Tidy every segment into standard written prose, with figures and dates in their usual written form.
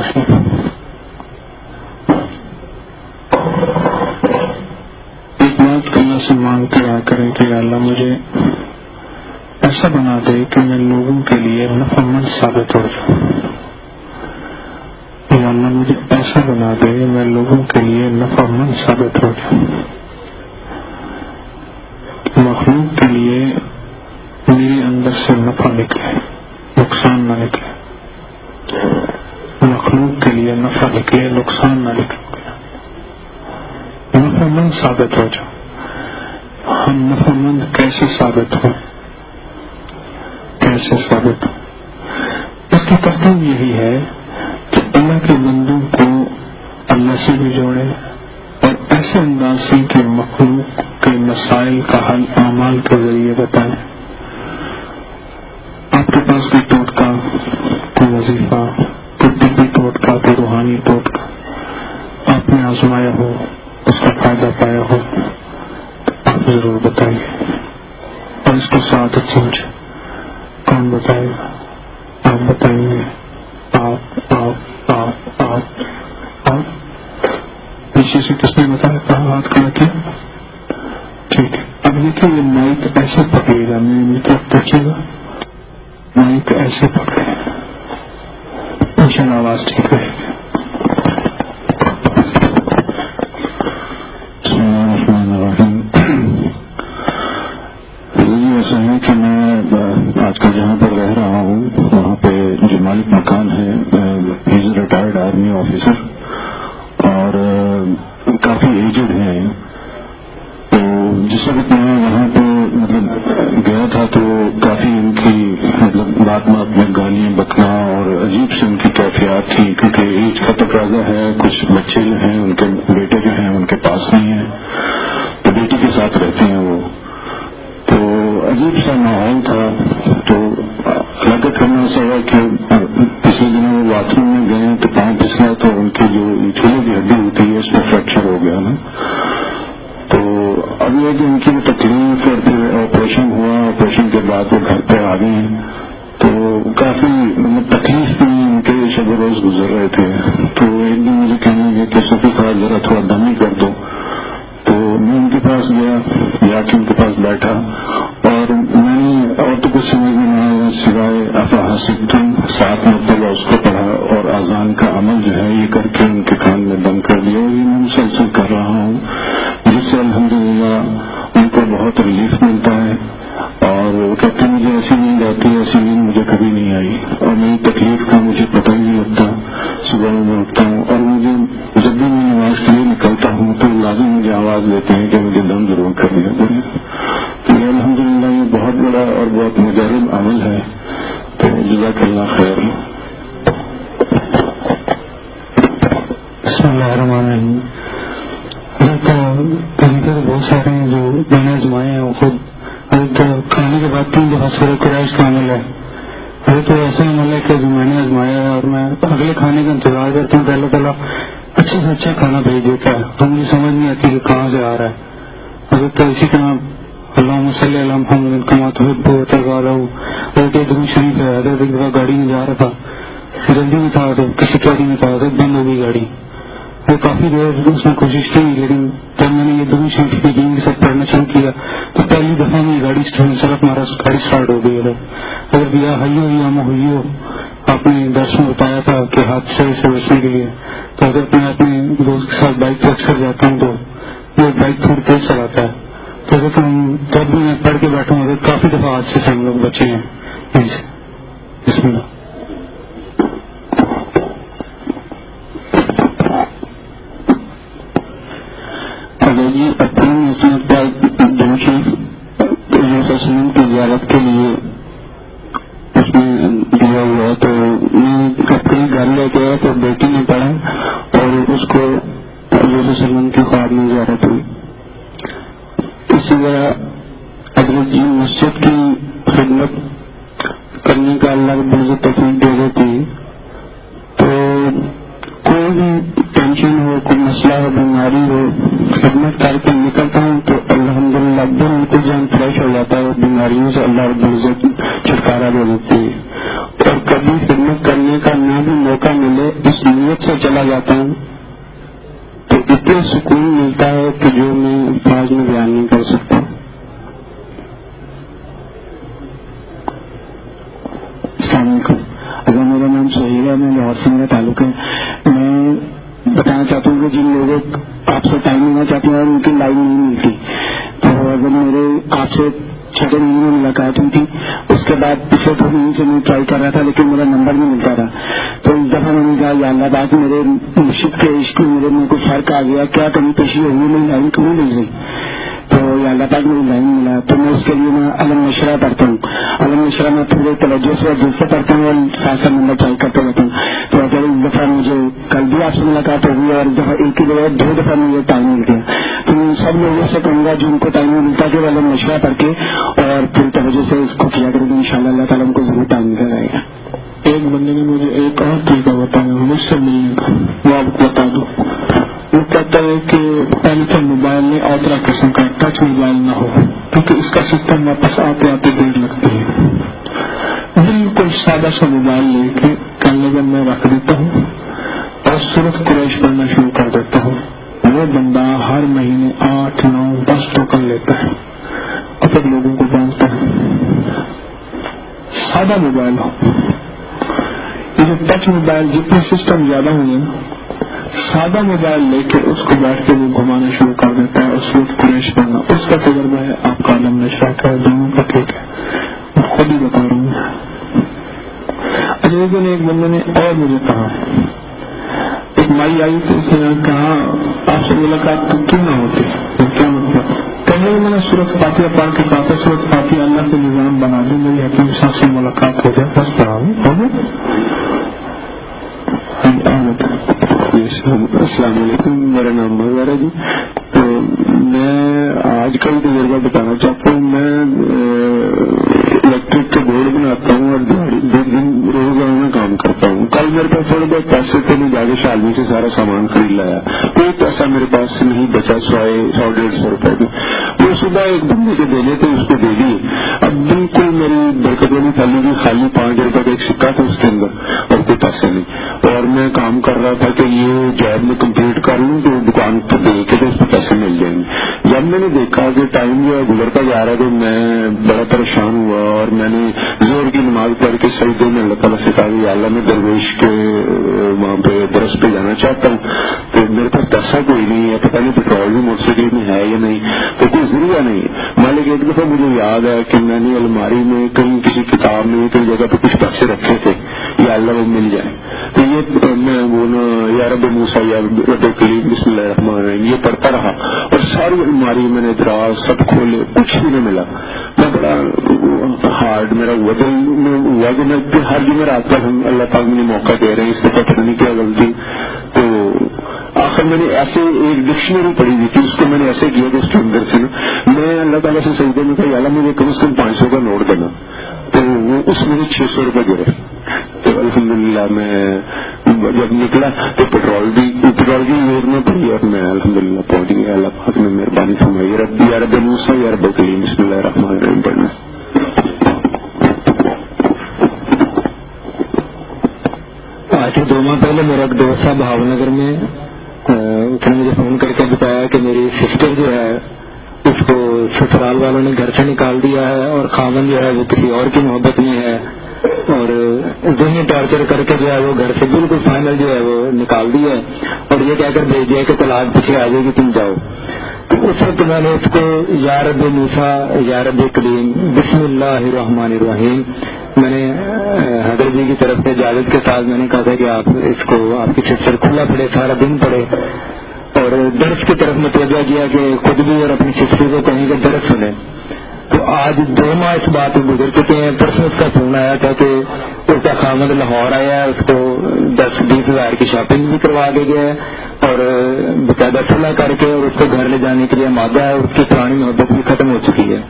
الرحیم. ایک بات اللہ سے مانگ کے دعا کریں کہ اللہ مجھے ایسا بنا دے کہ میں لوگوں کے لیے نفع مند ثابت ہو جاؤں. یا اللہ مجھے ایسا بنا دے کہ میں لوگوں کے لیے نفع مند ثابت ہو جاؤں. مخلوق کے لیے میرے اندر سے نفع نکلے، نقصان نہ نکلے. مخلوق کے لیے نفع نکلے، نقصان نہ نکلے. نفع مند ثابت ہو جاؤ. ہم نفع مند کیسے ثابت ہوں؟ کیسے ثابت ہوں؟ اس کی ترتیب یہی ہے کہ اللہ کے بندوں کو اللہ سے بھی جوڑے اور ایسے انداز سے کہ مخلوق کے مسائل کا حل اعمال کے ذریعے بتائیں. آپ کے پاس کوئی ٹوٹکا، کوئی وظیفہ، کوئی طبی ٹوٹکا، کوئی روحانی ٹوٹکا آپ نے آزمایا ہو، اس کا فائدہ پایا ہو تو آپ ضرور بتائیے اور اس کو سعادت سمجھے. کون بتائے گا؟ آپ بتائیں گے. آپ پیچھے سے کس نے بتایا؟ کہاں ہاتھ کھڑا کیا؟ ٹھیک ہے. اب دیکھیے یہ مائک ایسے پکڑے گا، میری طرف دیکھیے گا، مائک ایسے پکڑے، انشاءاللہ آواز ٹھیک رہے گی. بسم اللہ الرحمن الرحیم. یہ ایسا ہے کہ میں آج کل جہاں پر رہ رہا ہوں وہاں پہ جو مالک مکان ہے ہی از ریٹائرڈ آرمی آفیسر اور کافی ایجڈ ہیں. تو جس وقت میں وہاں پہ گیا تھا تو کافی ان کی بات میں گالیاں بکنا اور عجیب سے ان کی کیفیات تھی، کیونکہ ایج کا تقاضا ہے. کچھ بچے جو ہیں ان کے بیٹے جو ہیں ان کے پاس نہیں ہیں تو بیٹی کے ساتھ رہتے ہیں وہ. تو عجیب سا ماحول تھا. تو ہلاکت کرنا ایسا ہوا کہ پچھلے دنوں وہ باتھ روم میں گئے تو پاؤں پھسلا تو ان کی جو چھوٹی کی ہڈی ہوتی ہے اس میں فریکچر ہو گیا نا. تو اب یہ کہ ان کی تکلیف اور پھر آپریشن ہوا، آپریشن کے بعد وہ گھر پہ آ گئے تو کافی تکلیف بھی ان کے شب روز گزر رہے تھے. تو ایک دن مجھے کہنے لگے کہ صبح تھا ذرا تھوڑا دم ہی کر دو. تو میں ان کے پاس گیا، یا کہ ان کے پاس بیٹھا اور میں نے اور تو کچھ سمجھ میں نہیں آیا سوائے افحسبتم 7 مرتبہ اس کو پڑھا اور اذان کا عمل جو ہے یہ کر کے ان کے کان میں دم کر دیا. اور یہ میں مسلسل کر رہا ہوں جس سے الحمدللہ ان کو بہت ریلیف ملتا ہے. اور وہ کہتے ہیں مجھے ایسی نیند آتی ہے، ایسی نیند مجھے کبھی نہیں آئی اور میری تکلیف کا مجھے پتہ ہی نہیں لگتا. صبح میں اٹھتا ہوں اور مجھے جب بھی میں نماز کے لیے نکلتا ہوں تو لازم مجھے آواز دیتے ہیں کہ مجھے دم ضرور کر دیا کریں. تو یہ الحمدللہ یہ بہت بڑا اور بہت مجرب عمل ہے. تو جزاک اللہ خیر. بسم اللہ الرحمن الرحیم. بہت سارے ہیں جو میں نے آزمائے ہیں. خود کھانے کے بعد 3 دفعہ سورہ قریش کا عمل ہے. تو ایسا عمل ہے کہ جو میں نے آزمایا ہے اور میں اگلے کھانے کا انتظار کرتا ہوں کہ اللہ تعالیٰ اچھے سے اچھا کھانا بھیج دیتا ہے. تو مجھے سمجھ نہیں آتی کہ کہاں سے آ رہا ہے. حضرت اسی طرح اللہم صلی علی محمد کما تحب وترضى. حضرت درود شریف ہے. حضرت ایک دفعہ گاڑی میں جا رہا تھا، جلدی میں تھا تو کسی کیری میں تھا، حضرت بند ہو گئی گاڑی. تو کافی دیر اس نے کوشش کی لیکن جب میں نے یہ درود شریف کی دین کے ساتھ پڑھنا شروع کیا تو پہلی دفعہ میں گاڑی سڑک مارا، گاڑی اسٹارٹ ہو گئی. حضرت یا حیو یا محیو آپ نے درس میں بتایا تھا کہ حادثے سے بچنے کے لیے. تو حضرت میں اپنے دوست کے ساتھ بائک پہ اکثر جاتا ہوں تو وہ بائک تھوڑی تیز چلاتا ہے. تو حضرت جب بھی میں پڑھ کے بیٹھا ہوں حضرت کافی دفعہ حادثے سے ہم لوگ بچے ہیں. بسم اللہ. یہ اپنی مسلط پر وسلم کی زیارت کے لیے اس میں دیا ہوا ہے. تو میں اپنے گھر لے کے آیا تو بیٹی نے پڑھا اور اس کو وسلم کی خواب میں زیارت ہوئی. اسی طرح اگر جی مسجد کی خدمت کرنے کا اللہ بہت توفیق دے دیتی تو کوئی بھی ٹینشن ہو، کوئی مسئلہ ہو، بیماری ہو، خدمت کر کے نکلتا ہوں تو الحمدللہ بالکل ذہن فریش ہو جاتا ہے. بیماریوں سے اللہ رب العزت چھٹکارا دے دیتی ہے. اور کبھی خدمت کرنے کا نہ بھی موقع ملے اس نیت سے چلا جاتا ہوں تو اتنا سکون ملتا ہے کہ جو میں الفاظ میں بیان نہیں کر سکتا. السلام علیکم. اگر میرا نام سہیل ہے، میں لاہور سے میرا تعلق ہے. میں بتانا چاہتا ہوں کہ جن لوگوں آپ سے ٹائم لینا چاہتے ہیں اور ان کی لائن نہیں ملتی، تو اگر میرے آپ سے 6 مہینے میں ملاقات ہوئی تھی، اس کے بعد پچھلے 2 مہینے سے میں ٹرائی کر رہا تھا لیکن میرا نمبر نہیں ملتا تھا. تو اس دفعہ میں نے کہا یا اللہ پاک میرے مرشد کے عشق میں میرے میں کوئی فرق آ گیا، کیا کمی پیشی ہوئی، میری لائن کیوں نہیں مل رہی؟ تو یا اللہ پاک میری لائن ملا. تو میں اس کے لیے میں علم نشرہ پڑھتا ہوں. علم نشرہ میں پورے توجہ سے اور دل سے پڑھتا ہوں اور ساتھ ساتھ نمبر ٹرائی کرتے رہتا ہوں. تو اگر اس دفعہ مجھے کل بھی آپ سے ملاقات ہوگی اور اس دفعہ ایک ہی جگہ 2 دفعہ مجھے ٹائم مل گیا، تو ان سب لوگوں سے کہوں گا جن کو ٹائم نہیں ملتا کہ وہ علم نشرہ پڑھ کے اور پوری توجہ سے اس کو کیا کریں گے، ان شاء اللہ اللہ تعالیٰ ان کو ضرور ٹائم نکل آئے گا. ایک بندے نے مجھے ایک اور طریقہ بتایا مجھ سے ملنے کا، وہ آپ کو بتا دوں. وہ کہتا ہے کہ پہلے تو موبائل میں اور طرح قسم کا ٹچ موبائل نہ ہو، کیونکہ اس کا سسٹم واپس آتے آتے دیر لگتی ہے. بالکل سادہ سا موبائل لے کے کیلنڈر میں رکھ دیتا ہوں اور سورۃ قریش پڑھنا شروع کر دیتا ہوں. وہ بندہ ہر مہینے 8، 9، 10 ٹوکن لیتا ہے اور پھر لوگوں کو بانٹتا ہے. سادہ موبائل ہو، یہ ٹچ موبائل جتنے سسٹم زیادہ ہوئے سادہ موبائل لے کے اس کو بیٹھ کے وہ گھمانا شروع کر دیتا ہے اور سورۃ قریش پڑھنا. اس کا تجربہ ہے، آپ کا علم نشرہ کا ہے، دونوں کا ٹھیک ہے، میں خود ہی بتا رہا ہوں. اچھا ایک دن ایک بندے نے اور مجھے کہا، ایک مائی آئی تو اس نے کہا آپ سے ملاقات کیوں نہ ہوتی؟ کیا مطلب؟ کہنے میں نے سورۃ فاتحہ پڑھ کے کہا تھا سورۃ فاتحہ اللہ سے نظام بنا دیں، میری حکیم صاحب سے ملاقات ہو جائے، بس پڑھا ہوں. السلام علیکم، میرا نام مظہر ہے جی. تو میں آج کا ہی تجربہ بتانا چاہتا ہوں. میں الیکٹرک کے بورڈ بناتا ہوں اور روزانہ کام کرتا ہوں. کل میرے پاس تھوڑے بہت پیسے تھے، میں جا کے شالمی سے سارا سامان خرید لایا. کوئی پیسہ میرے پاس نہیں بچا، 100-150 روپے کی. وہ صبح ایک بندے کے دینے تھے، اس کو دے دیے. اب بالکل میری برکت والی تھالی کی خالی 5 روپے کا ایک سکہ تھا اس کے اندر اور کوئی پیسے نہیں. اور میں کام کر رہا تھا کہ یہ جاب میں کمپلیٹ کر لوں تو دکان پہ دے کے تو اس پہ پیسے مل جائیں گے. جب میں نے دیکھا کہ ٹائم جو ہے گزرتا جا رہا ہے تو میں بڑا پریشان ہوا اور میں نے زور کی نماز پڑھ کے سجدے میں اللہ تعالیٰ سے کہا کہ اللہ میں درویش کے وہاں پہ درس پہ جانا چاہتا ہوں. تو میرے پاس پیسہ کوئی نہیں ہے، پتہ نہیں پیٹرول بھی موٹر سائیکل میں ہے یا نہیں، تو کوئی ذریعہ نہیں. مالک ایک دفعہ مجھے یاد ہے کہ میں نے الماری میں کہیں کسی کتاب میں کئی جگہ پہ کچھ پیسے رکھے تھے، یا اللہ وہ مل جائے. تو یہ میں وہ یا رب موسیٰ یا رب کلیم بسم اللہ الرحمن الرحیم یہ پڑھتا رہا اور ساری الماری میں نے دراز سب کھولے، کچھ بھی نہیں ملا. میں بڑا ہارڈ میرا ہوا دل میں ہوا کہ میں ہر جمعرات پر ہم اللہ پاک مجھے موقع دے رہے ہیں، اس دفعہ پتہ نہیں کیا غلطی. تو آخر میں نے ایسے ایک ڈکشنری پڑھی ہوئی تھی، اس کو میں نے ایسے کیا کہ اس کے اندر سے نا میں اللہ تعالیٰ سے سجدے میں کہا اللہ مجھے کم از کم 500 کا نوٹ دینا. تو وہ اس میں 600 روپے گرے. تو الحمدللہ میں جب نکلا تو پیٹرول کی زور نہ پڑی اور میں الحمدللہ پہنچ گیا. اللہ پاک نے مہربانی فرمائی. یا رب موسیٰ یا رب کلیم بسم اللہ الرحمن الرحیم پڑھنا. آج سے 2 ماہ پہلے میرا ایک دوست تھا بھاؤ نگر میں، اس نے مجھے فون کر کے بتایا کہ میری سسٹر جو ہے اس کو سسرال والوں نے گھر سے نکال دیا ہے اور خاوند جو ہے وہ کسی اور کی محبت میں ہے اور ذہنی ٹارچر کر کے جو ہے وہ گھر سے بالکل فائنل جو ہے وہ نکال دیا ہے اور یہ کہہ کر بھیج دیا کہ طلاق پیچھے آ جائے گی تم جاؤ. تو اس وقت میں نے اس کو یا رب موسیٰ یا رب کلیم بسم اللہ الرحمن الرحیم میں نے حضرت جی کی طرف سے اجازت کے ساتھ میں نے کہا تھا کہ آپ اس کو آپ کی سسٹر کھلا پڑے، سارا دن پڑے اور درس کی طرف متوجہ کیا کہ خود بھی اور اپنی سسٹر کو کہیں کہ درس سنیں. تو آج 2 ماہ اس بات میں گزر چکے ہیں. پرسوں اس کا فون آیا تھا کہ اس کا خامد لاہور آیا ہے، اس کو 10-20 ہزار کی شاپنگ بھی کروا کے گیا ہے اور باقاعدہ صلح کر کے اور اس کو گھر لے جانے کے لیے آمادہ ہے. اس کی پرانی محبت بھی ختم ہو چکی ہے.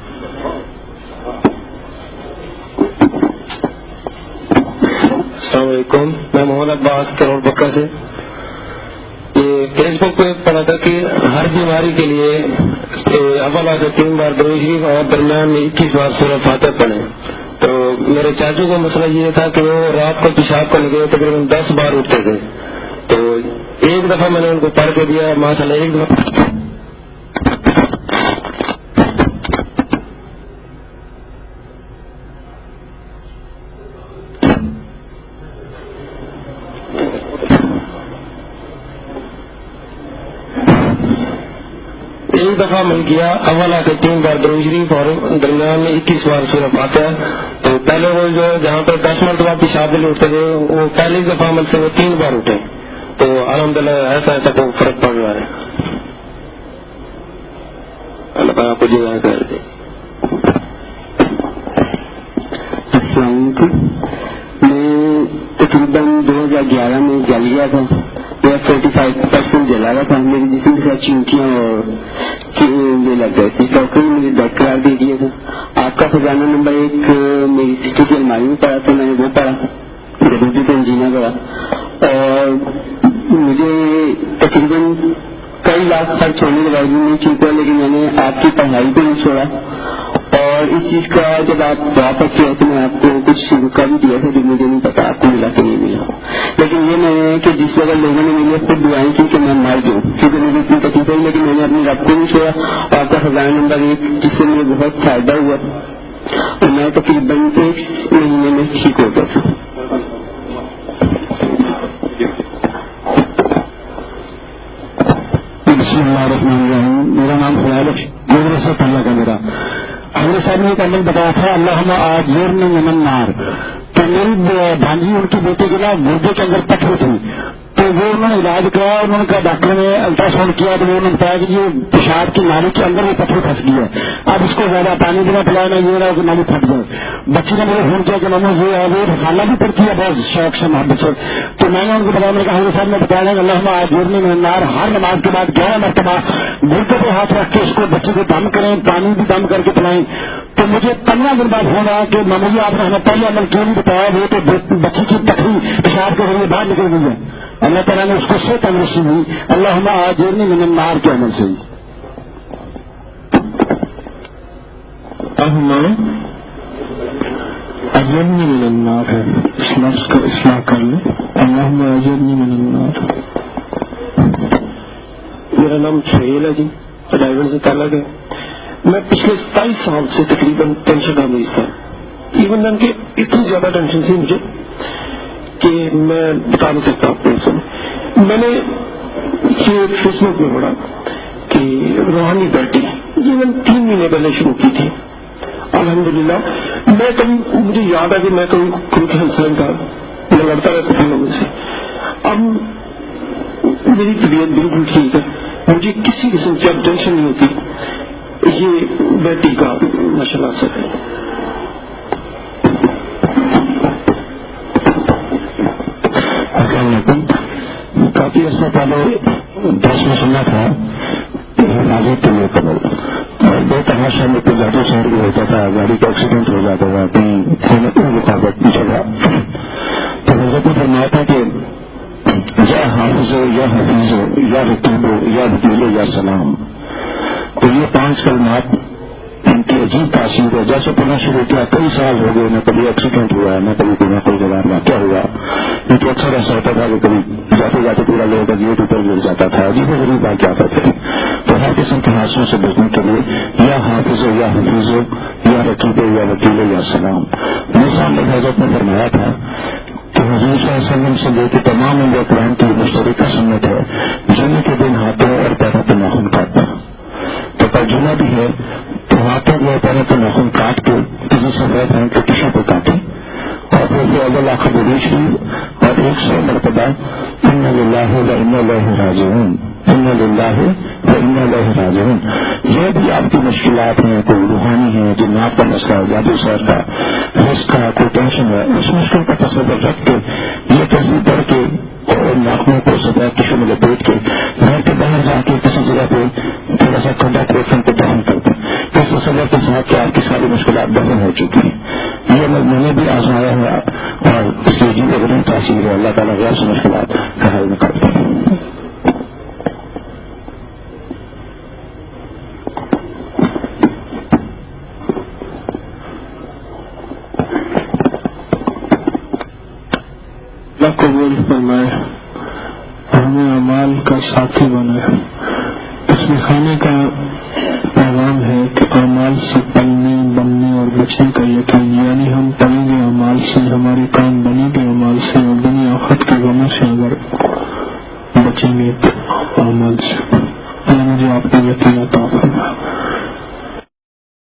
السلام علیکم، میں محمد عباس کروڑ بکا سے. یہ فیس بک پہ پڑھا تھا کہ ہر بیماری کے لیے اول سے 3 بار درود شریف اور درمیان میں 21 بار سورۃ فاتحہ پڑھیں. تو میرے چاچو کا مسئلہ یہ تھا کہ وہ رات کو پیشاب کرنے گئے تقریباً 10 بار اٹھتے تھے. تو ایک دفعہ میں نے ان کو پڑھ کے دیا ماشاء اللہ. ایک دفعہ عمل کیا. اول آ کے 3 بار درود شریف اور درمیان میں 21 بار سورہ فاتحہ. تو پہلے وہ جو جہاں پہ 10 مرتبہ پیشاب بھی اٹھتے تھے وہ پہلی دفعہ عمل سے وہ 3 بار اٹھے. تو الحمدللہ ایسا کو فرق پڑ رہا ہے. اللہ تعالیٰ آپ کو جزا کر دے. السلام علیکم. میں تقریباً 2011 میں جل گیا تھا. میرا 45% جلا ہوا تھا. میرے جسم کے ساتھ چینٹیاں اور کیڑے لگ گئے تھے. ڈاکٹر نے مجھے بیڈ قرار دے دیا تھا. آپ کا خزانہ نمبر 1 میری سسٹر کی الماری میں پڑا تھا. میں نے وہ پڑھا, ضروری تو انجینئر پڑا, اور مجھے تقریباً کئی لاکھ خرچ ہونے کے باوجود نہیں ٹھیک ہوا, لیکن میں نے آپ کی پڑھائی کو نہیں چھوڑا. اور اس چیز کا جب آپ دعا پڑھتے ہیں تو میں آپ کو کچھ رکا بھی دیا تھا جو مجھے نہیں پتا آپ کو ملا کہ نہیں ملا. لیکن یہ میں نے کہ جس وقت لوگوں نے مجھے خود دعائیں کی کہ میں مر جاؤں کیونکہ مجھے اتنی تکلیف ہوئی, لیکن میں نے اپنے رب کو نہیں چھوڑا. اور آپ کا خزانہ نمبر 1 جس سے مجھے بہت فائدہ ہوا اور میں تقریباً 1 مہینے میں ٹھیک ہو گیا تھا. بسم اللہ الرحمن الرحیم. میرا نام خیال ہے سے پڑھنا کا میرا حضرت صاحب نے ایک عمل بتایا تھا اللہم آجرنی من النار. تو میری بھانجی ان کی بیٹے کے نا گردے کے اندر پتھر تھی, تو وہ انہوں نے علاج کرایا. انہوں نے کہا ڈاکٹر نے الٹرا ساؤنڈ کیا تو انہوں نے بتایا کہ یہ پیشاب کی نالی کے اندر یہ پتھر پھنس گیا ہے. اب اس کو زیادہ پانی بھی نہ پلایا نہ یہ رہا کہ نالی پھٹ جائے. بچی نے مجھے فون کیا کہ ماما یہ ہے وہ رسالہ بھی پڑھتی ہے بہت شوق سے محبت سے. تو میں نے ان کو بتایا, میں نے کہا حضرت صاحب نے بتایا کہ اللہم آجرنی من النار ہر نماز کے بعد 11 مرتبہ گردے پہ ہاتھ رکھ کے اس کو بچے کو دم کریں, پانی بھی دم کر کے پلائیں. تو مجھے 15 دن بعد فون آیا کہ ماما جی آپ نے ہمیں پہلے عمل کیوں نہیں بتایا, وہ تو بچی کی تکلیف پیشاب کے ذریعے باہر نکل گئی ہے. اللہ تعالیٰ نے اس کو سے تندرستی ہوئی اللہم آجرنی من النار کے عمل سے. اجرنی من النار ہے, اس لفظ کو اصلاح کر لیں. اللہم اجرنی من النار. میرا نام سہیل ہے جی, ڈرائیور سے تعلق ہے. میں پچھلے 27 سال سے تقریباً ٹینشن کا مریض تھا. ایون دن کہ اتنی زیادہ ٹینشن تھی مجھے کہ میں بتا نہیں سکتا آپ کو. میں نے یہ فیس بک میں پڑھا کہ روحانی بیٹی یہ میں 3 مہینے پہلے شروع کی تھی. الحمدللہ میں کبھی مجھے یاد ہے کہ میں کبھی خود کے حسین کا میں لڑتا رہتا تھا لوگوں سے. اب میری طبیعت بالکل ٹھیک ہے, مجھے کسی قسم کی اب ٹینشن نہیں ہوتی. یہ بیٹی کا ماشاء اللہ اثر ہے. السلام علیکم. کافی عرصہ پہلے درس میں سننا تھا حفاظت کے لیے قبل, اور بے تماشا میں کوئی لاٹھی شہر بھی ہوتا تھا, گاڑی کا ایکسیڈنٹ ہو جاتا تھا کہیں رکاوٹ جگہ. تو حضرت نے فرمایا تھا کہ یا حافظ ہو یا حفیظ ہو یا رقیب ہو یا وکیل ہو یا سلام. تو یہ 5 کلمات ان کی عجیب تاثیر ہے. جیسے پڑھنا شروع کیا کئی سال ہو گئے, نہ کبھی ایکسیڈنٹ ہوا ہے نہ کبھی کوئی جگہ واقعہ ہوا. کیونکہ اکثر ایسا ہوتا تھا کہ کبھی جاتے جاتے پورا لوگوں کا گیٹ اوپر گر جاتا تھا, عجیب و غریب واقعات تھے. تو ہر قسم کے حادثوں سے بچنے کے لیے یا حافظ ہو یا حفیظ ہو یا رقیب ہو یا وکیل ہو یا سلام. میرے حضرت نے فرمایا تھا کہ حضور صلی اللہ علیہ وسلم سے لے کے تمام انبیاء کرام کی مشترکہ سنت ہے جمعے کے دن ہاتھوں اور پیروں پہ ناخن کاٹنا. تو ترجمہ بھی ہے تو ہاتھوں اور پیروں پہ ناخن کاٹ کے کسی سفید رنگ کے ٹشو پہ کاٹیں, اور پھر اول آخر دروش اور 100 مرتبہ ان للہ و انا الیہ راجعون, ان للہ و انا الیہ راجعون. یہ بھی آپ کی مشکلات ہیں, کوئی روحانی ہے, جنات کا مسئلہ ہے, جادو سحر کا, رزق کا کوئی ٹینشن ہے, اس مشکل کا تصور رکھ کے یہ تصویر پڑھ کے اور ناخنوں کو سفید ٹشو میں لپیٹ کے گھر کے باہر جا کے کسی جگہ پہ تھوڑا سا ٹھنڈا کھوٹن کو دہن کر دیں. اس تصور کے ساتھ کہ آپ کی ساری مشکلات دفن ہو چکی ہیں. یہ میں نے بھی آزمایا ہے اور اس کی عجیب و غریب تاثیر ہے. اللہ تعالیٰ غیر سے مشکلات کا حل کرتے ہیں. اللہ قبول فرمائے، ہمیں اعمال کا ساتھی بنائے۔ اس میں کھانے کا پیغام ہے کہ اعمال سے پلنے بننے اور بچنے کا یقین، یعنی ہم پلیں گے اعمال سے، ہمارے کام بنے گے اعمال سے، اور دنیا آخرت کے غموں سے اگر بچیں گے تو اعمال سے۔ اللہ مجھے آپ کو یقین عطا فرمائے۔